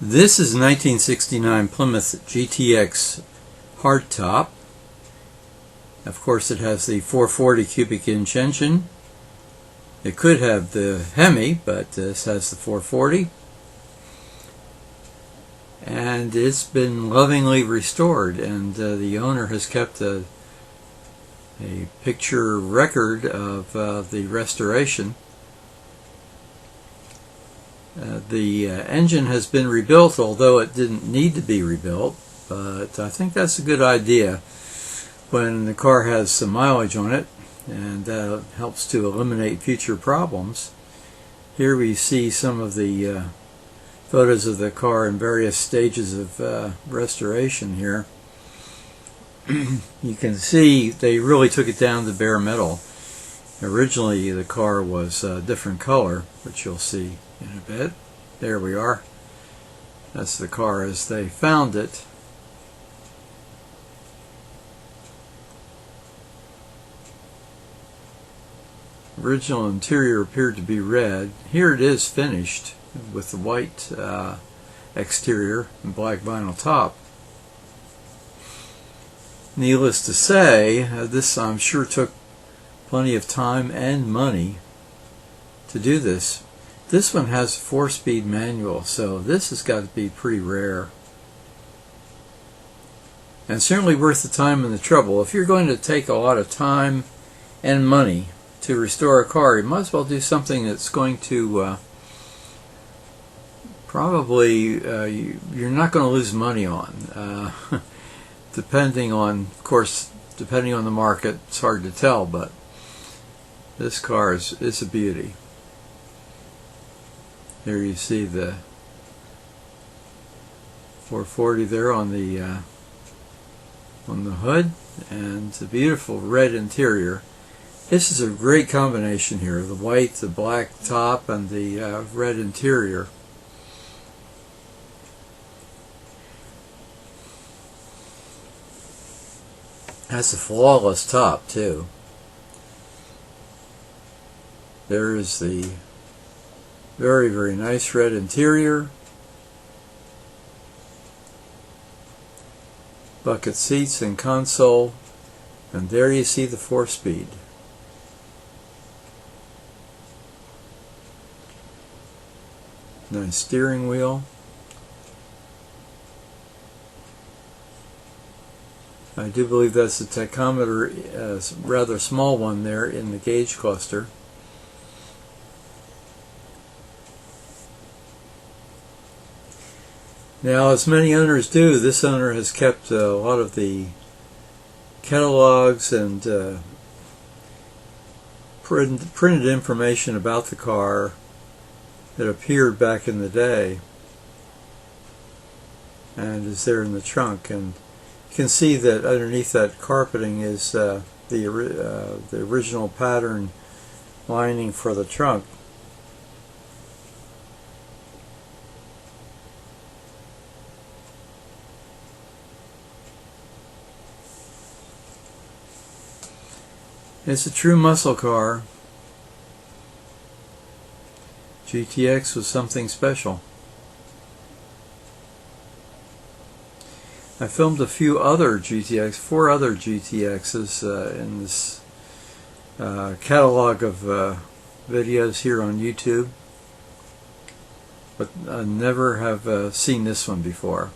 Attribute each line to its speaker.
Speaker 1: This is 1969 Plymouth GTX hardtop. Of course, it has the 440 cubic inch engine. It could have the Hemi, but this has the 440. And it's been lovingly restored, and the owner has kept a picture record of the restoration. The engine has been rebuilt, although it didn't need to be rebuilt, but I think that's a good idea when the car has some mileage on it, and helps to eliminate future problems. Here we see some of the photos of the car in various stages of restoration here. You can see they really took it down to bare metal. Originally the car was a different color, which you'll see in a bit. There we are. That's the car as they found it. Original interior appeared to be red. Here it is finished with the white exterior and black vinyl top. Needless to say, this I'm sure took plenty of time and money to do this. This one has a 4-speed manual, so this has got to be pretty rare. And certainly worth the time and the trouble. If you're going to take a lot of time and money to restore a car, you might as well do something that's going to probably you're not going to lose money on. Depending on, of course, depending on the market, it's hard to tell, but this car is a beauty. There you see the 440 there on the hood, and the beautiful red interior. This is a great combination here: the white, the black top, and the red interior. That's a flawless top too. There is the very, very nice red interior. Bucket seats and console. And there you see the 4-speed. Nice steering wheel. I do believe that's a tachometer, a rather small one there in the gauge cluster. Now, as many owners do, this owner has kept a lot of the catalogs and printed information about the car that appeared back in the day, and is there in the trunk. And you can see that underneath that carpeting is the original pattern lining for the trunk. It's a true muscle car. GTX was something special. I filmed a few other GTX, 4 other GTXs in this catalog of videos here on YouTube, but I never have seen this one before.